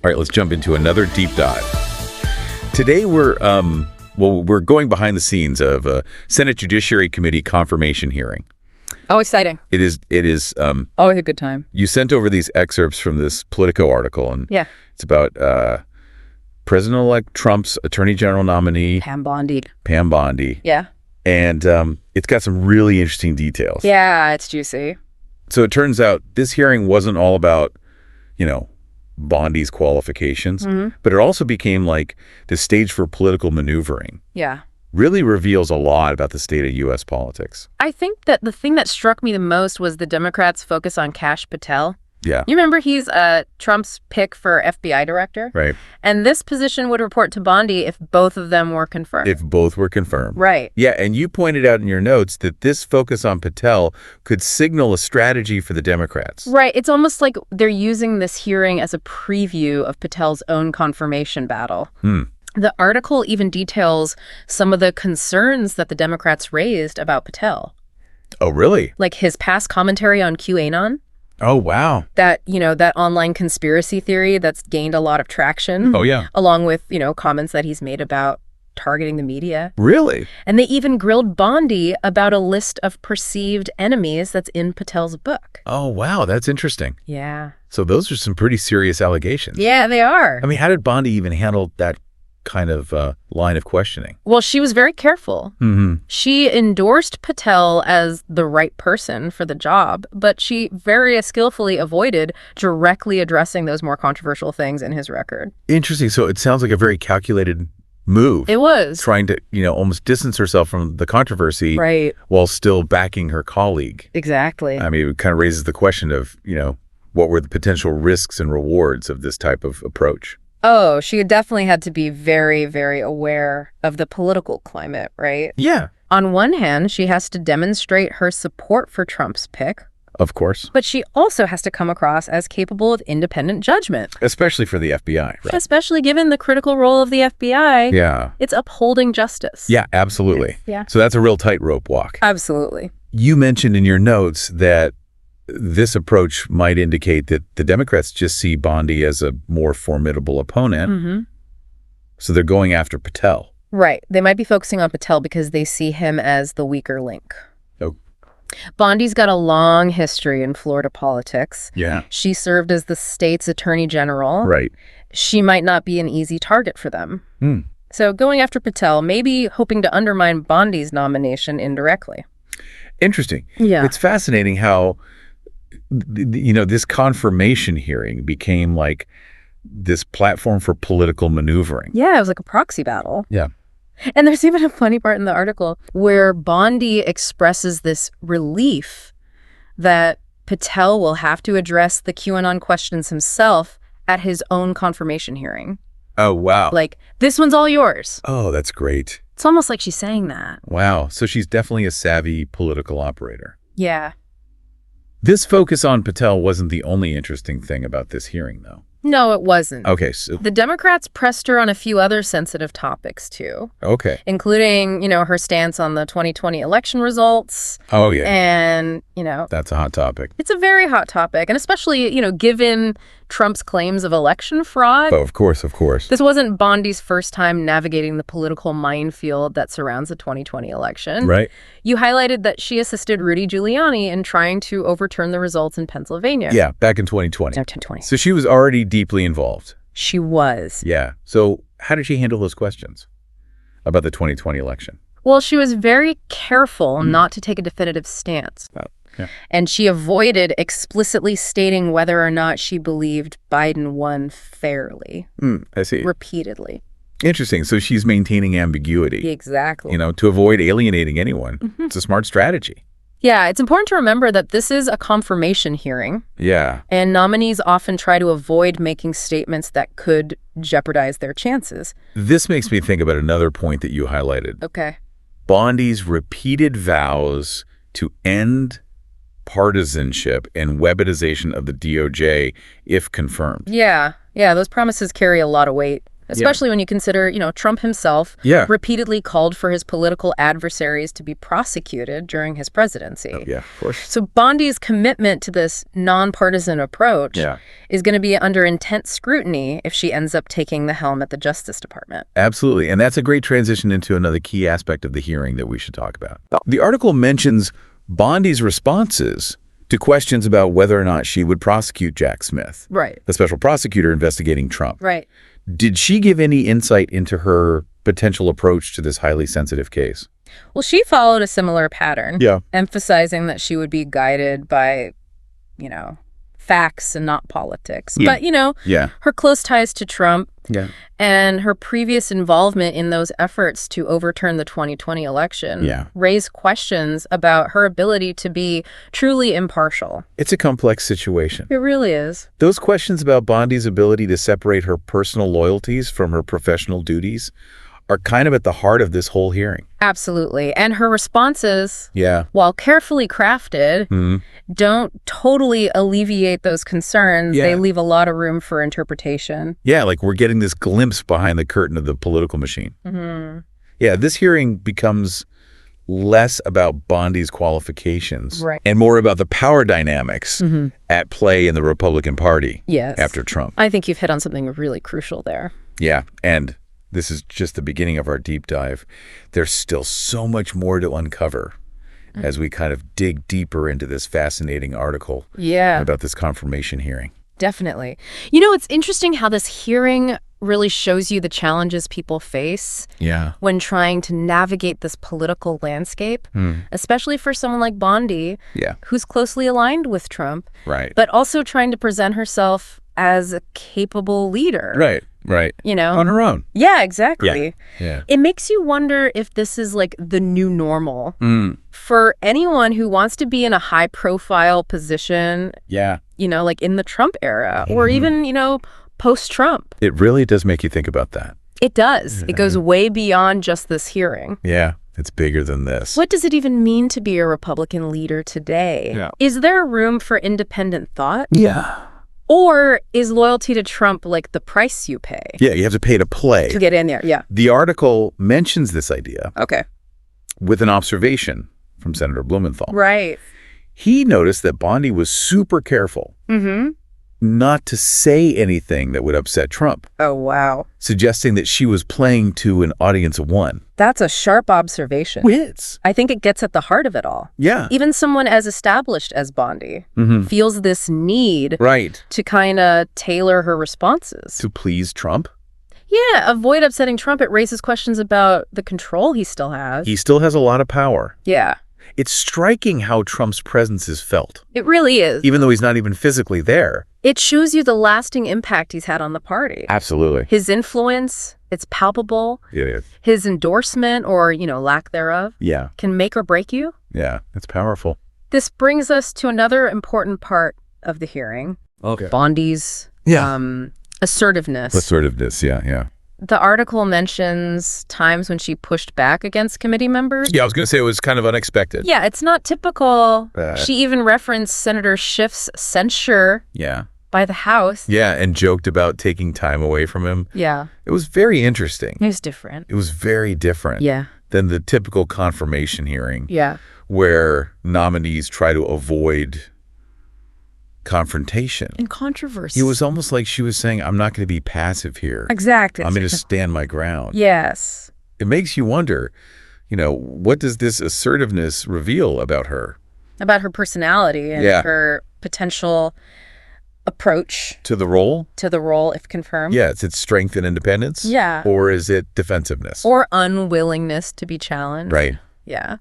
All right, let's jump into another deep dive. Today we're going behind the scenes of a Senate Judiciary Committee confirmation hearing. Oh, exciting. It is Always a good time. You sent over these excerpts from this Politico article, and yeah, it's about President-elect Trump's Attorney General nominee, Pam Bondi. Yeah. And it's got some really interesting details. Yeah, it's juicy. So it turns out this hearing wasn't all about, Bondi's qualifications, but it also became like the stage for political maneuvering. Yeah. Really reveals a lot about the state of U.S. politics. I think that the thing that struck me the most was the Democrats' focus on Kash Patel. Yeah. You remember he's Trump's pick for FBI director? Right. And this position would report to Bondi if both of them were confirmed. If both were confirmed. Right. Yeah, and you pointed out in your notes that this focus on Patel could signal a strategy for the Democrats. Right. It's almost like they're using this hearing as a preview of Patel's own confirmation battle. The article even details some of the concerns that the Democrats raised about Patel. Oh, really? Like his past commentary on QAnon. Oh, wow. That online conspiracy theory that's gained a lot of traction. Oh, yeah. Along with, comments that he's made about targeting the media. Really? And they even grilled Bondi about a list of perceived enemies that's in Patel's book. Oh, wow. That's interesting. Yeah. So those are some pretty serious allegations. Yeah, they are. I mean, how did Bondi even handle that kind of line of questioning? Well, she was very careful. She endorsed Patel as the right person for the job, but she very skillfully avoided directly addressing those more controversial things in his record. Interesting. So it sounds like a very calculated move. It was. Trying to, almost distance herself from the controversy, right, while still backing her colleague. Exactly. I mean, it kind of raises the question of, what were the potential risks and rewards of this type of approach? Oh, she definitely had to be very, very aware of the political climate, right? Yeah. On one hand, she has to demonstrate her support for Trump's pick. Of course. But she also has to come across as capable of independent judgment. Especially for the FBI, right? Especially given the critical role of the FBI. Yeah. It's upholding justice. Yeah, absolutely. Yeah. So that's a real tightrope walk. Absolutely. You mentioned in your notes that this approach might indicate that the Democrats just see Bondi as a more formidable opponent. So they're going after Patel. Right. They might be focusing on Patel because they see him as the weaker link. Oh. Bondi's got a long history in Florida politics. Yeah. She served as the state's attorney general. Right. She might not be an easy target for them. So going after Patel, maybe hoping to undermine Bondi's nomination indirectly. Interesting. Yeah. It's fascinating how this confirmation hearing became like this platform for political maneuvering. Yeah, it was like a proxy battle. Yeah. And there's even a funny part in the article where Bondi expresses this relief that Patel will have to address the QAnon questions himself at his own confirmation hearing. Oh, wow. Like, this one's all yours. Oh, that's great. It's almost like she's saying that. Wow. So she's definitely a savvy political operator. Yeah. This focus on Patel wasn't the only interesting thing about this hearing, though. No, it wasn't. Okay, so... The Democrats pressed her on a few other sensitive topics, too. Okay. Including, her stance on the 2020 election results. Oh, yeah. And, That's a hot topic. It's a very hot topic. And especially, given Trump's claims of election fraud. Oh, of course, of course. This wasn't Bondi's first time navigating the political minefield that surrounds the 2020 election. Right. You highlighted that she assisted Rudy Giuliani in trying to overturn the results in Pennsylvania. Yeah, back in 2020. No, 2020. So she was already deeply involved. She was. Yeah. So how did she handle those questions about the 2020 election? Well, she was very careful not to take a definitive stance. Yeah. And she avoided explicitly stating whether or not she believed Biden won fairly. I see. Repeatedly. Interesting. So she's maintaining ambiguity. Exactly. To avoid alienating anyone. It's a smart strategy. Yeah, it's important to remember that this is a confirmation hearing. Yeah. And nominees often try to avoid making statements that could jeopardize their chances. This makes me think about another point that you highlighted. Okay. Bondi's repeated vows to end partisanship and weaponization of the DOJ if confirmed. Yeah, those promises carry a lot of weight. especially when you consider, Trump himself Yeah. repeatedly called for his political adversaries to be prosecuted during his presidency. Oh, yeah, of course. So Bondi's commitment to this nonpartisan approach is going to be under intense scrutiny if she ends up taking the helm at the Justice Department. Absolutely. And that's a great transition into another key aspect of the hearing that we should talk about. The article mentions Bondi's responses to questions about whether or not she would prosecute Jack Smith, Right. the special prosecutor investigating Trump. Right. Did she give any insight into her potential approach to this highly sensitive case? Well, she followed a similar pattern, Yeah. emphasizing that she would be guided by, facts and not politics. Yeah. But, her close ties to Trump Yeah. and her previous involvement in those efforts to overturn the 2020 election raise questions about her ability to be truly impartial. It's a complex situation. It really is. Those questions about Bondi's ability to separate her personal loyalties from her professional duties are kind of at the heart of this whole hearing. Absolutely. And her responses, Yeah. while carefully crafted, don't totally alleviate those concerns. Yeah. They leave a lot of room for interpretation. Yeah, like we're getting this glimpse behind the curtain of the political machine. Yeah, this hearing becomes less about Bondi's qualifications and more about the power dynamics at play in the Republican Party after Trump. I think you've hit on something really crucial there. Yeah, and this is just the beginning of our deep dive. There's still so much more to uncover as we kind of dig deeper into this fascinating article about this confirmation hearing. Definitely. It's interesting how this hearing really shows you the challenges people face when trying to navigate this political landscape, especially for someone like Bondi, who's closely aligned with Trump, but also trying to present herself as a capable leader. Right. On her own. Yeah, exactly. Yeah. It makes you wonder if this is like the new normal for anyone who wants to be in a high-profile position, like in the Trump era or even, post-Trump. It really does make you think about that. It does. It goes way beyond just this hearing. Yeah, it's bigger than this. What does it even mean to be a Republican leader today? Yeah. Is there room for independent thought? Yeah. Or is loyalty to Trump like the price you pay? Yeah, you have to pay to play. To get in there, yeah. The article mentions this idea Okay. with an observation from Senator Blumenthal. Right. He noticed that Bondi was super careful not to say anything that would upset Trump, Oh, wow. suggesting that she was playing to an audience of one. That's a sharp observation. Wits. I think it gets at the heart of it all. Yeah. Even someone as established as Bondi feels this need Right. to kind of tailor her responses. To please Trump. Yeah, avoid upsetting Trump. It raises questions about the control he still has. He still has a lot of power. Yeah, It's striking how Trump's presence is felt, it really is. even though he's not even physically there. It shows you the lasting impact he's had on the party. Absolutely. His influence, it's palpable. It is. His endorsement or, lack thereof Yeah. can make or break you. Yeah. It's powerful. This brings us to another important part of the hearing. Okay. Bondi's assertiveness. Assertiveness. Yeah. The article mentions times when she pushed back against committee members. Yeah, I was going to say it was kind of unexpected. Yeah, it's not typical. She even referenced Senator Schiff's censure by the House. Yeah, and joked about taking time away from him. Yeah. It was very interesting. It was different. It was very different than the typical confirmation hearing where nominees try to avoid confrontation. And controversy. It was almost like she was saying, I'm not going to be passive here. Exactly. I'm going to stand my ground. Yes. It makes you wonder, what does this assertiveness reveal about her? About her personality and her potential approach to the role? To the role, if confirmed. Yeah, is it strength and independence? Yeah. Or is it defensiveness? Or unwillingness to be challenged. Right. Yeah.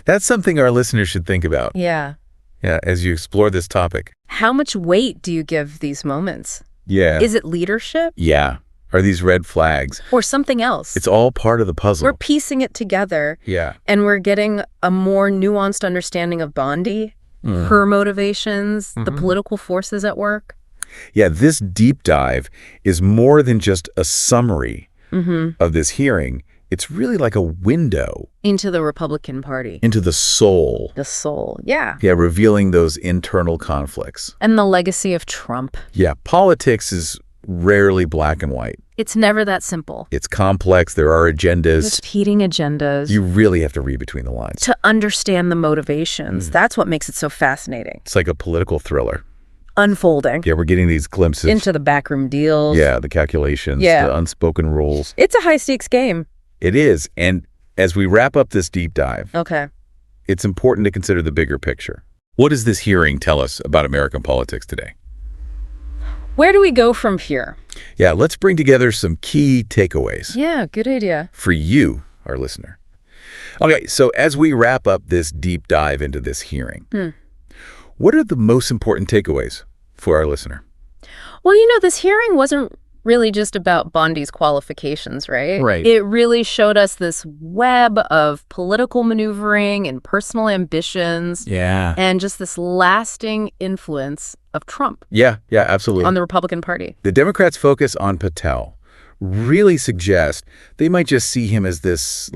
That's something our listeners should think about. Yeah. Yeah, as you explore this topic. How much weight do you give these moments? Yeah. Is it leadership? Yeah. Are these red flags? Or something else? It's all part of the puzzle. We're piecing it together. Yeah. And we're getting a more nuanced understanding of Bondi, her motivations, the political forces at work. Yeah, this deep dive is more than just a summary of this hearing. It's really like a window into the Republican Party. Into the soul. The soul, yeah. Yeah, revealing those internal conflicts. And the legacy of Trump. Yeah, politics is rarely black and white. It's never that simple. It's complex. There are agendas. There's competing agendas. You really have to read between the lines. To understand the motivations. That's what makes it so fascinating. It's like a political thriller. Unfolding. Yeah, we're getting these glimpses. Into the backroom deals. Yeah, the calculations, the unspoken rules. It's a high-stakes game. It is. And as we wrap up this deep dive, it's important to consider the bigger picture. What does this hearing tell us about American politics today? Where do we go from here? Yeah, let's bring together some key takeaways. Yeah, good idea. For you, our listener. Okay, so as we wrap up this deep dive into this hearing, what are the most important takeaways for our listener? Well, this hearing wasn't really just about Bondi's qualifications, right? Right. It really showed us this web of political maneuvering and personal ambitions. Yeah. And just this lasting influence of Trump. Yeah, absolutely. On the Republican Party. The Democrats' focus on Patel really suggests they might just see him as this,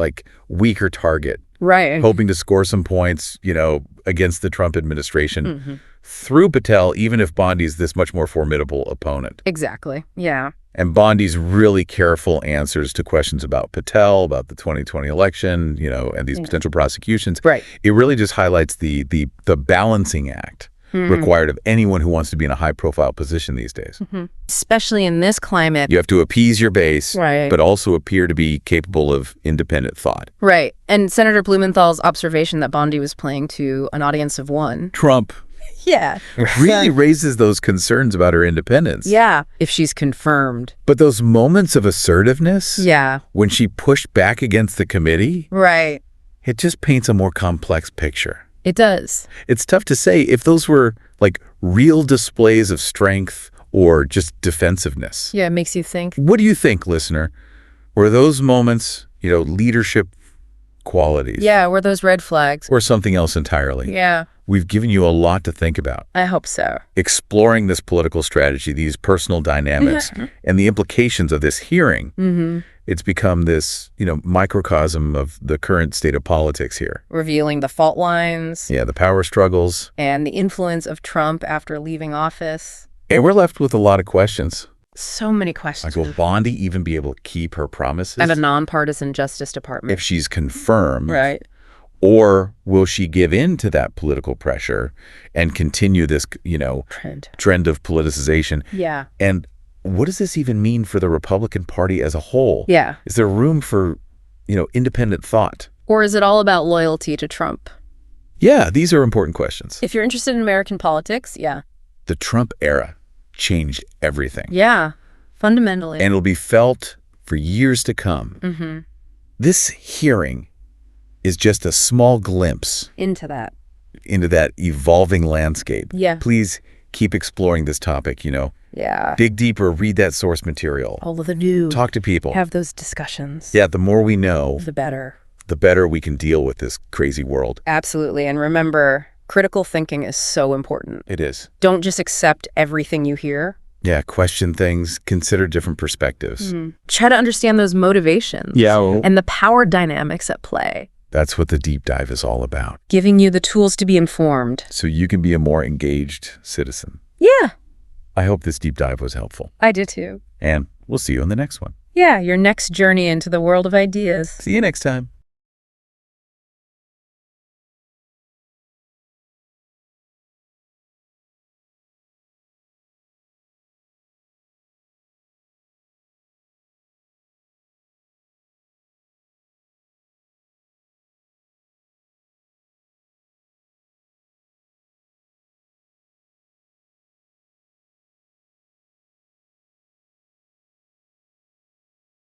weaker target. Right. Hoping to score some points, against the Trump administration through Patel, even if Bondi's this much more formidable opponent. Exactly. Yeah. And Bondi's really careful answers to questions about Patel, about the 2020 election, and these potential prosecutions. Right. It really just highlights the balancing act required of anyone who wants to be in a high-profile position these days. Especially in this climate. You have to appease your base, right, but also appear to be capable of independent thought. Right. And Senator Blumenthal's observation that Bondi was playing to an audience of one. Trump. Yeah. Really raises those concerns about her independence. Yeah. If she's confirmed. But those moments of assertiveness. Yeah. When she pushed back against the committee. Right. It just paints a more complex picture. It does. It's tough to say if those were real displays of strength or just defensiveness. Yeah, it makes you think. What do you think, listener? Were those moments, leadership qualities? Yeah, were those red flags? Or something else entirely? Yeah. We've given you a lot to think about. I hope so. Exploring this political strategy, these personal dynamics, and the implications of this hearing. It's become this, microcosm of the current state of politics here. Revealing the fault lines. Yeah, the power struggles. And the influence of Trump after leaving office. And we're left with a lot of questions. So many questions. Will Bondi even be able to keep her promises? And a nonpartisan Justice Department. If she's confirmed. Right. Or will she give in to that political pressure and continue this, trend of politicization? Yeah. And what does this even mean for the Republican Party as a whole? Yeah. Is there room for, independent thought? Or is it all about loyalty to Trump? Yeah, these are important questions. If you're interested in American politics, The Trump era changed everything. Yeah, fundamentally. And it'll be felt for years to come. This hearing is just a small glimpse into that evolving landscape. Yeah. Please keep exploring this topic, Yeah. Dig deeper, read that source material. All of the new. Talk to people. Have those discussions. Yeah, the more we know, the better. The better we can deal with this crazy world. Absolutely. And remember, critical thinking is so important. It is. Don't just accept everything you hear. Yeah, question things, consider different perspectives. Try to understand those motivations. Yeah. And the power dynamics at play. That's what the deep dive is all about. Giving you the tools to be informed. So you can be a more engaged citizen. Yeah. I hope this deep dive was helpful. I do too. And we'll see you on the next one. Yeah, your next journey into the world of ideas. See you next time.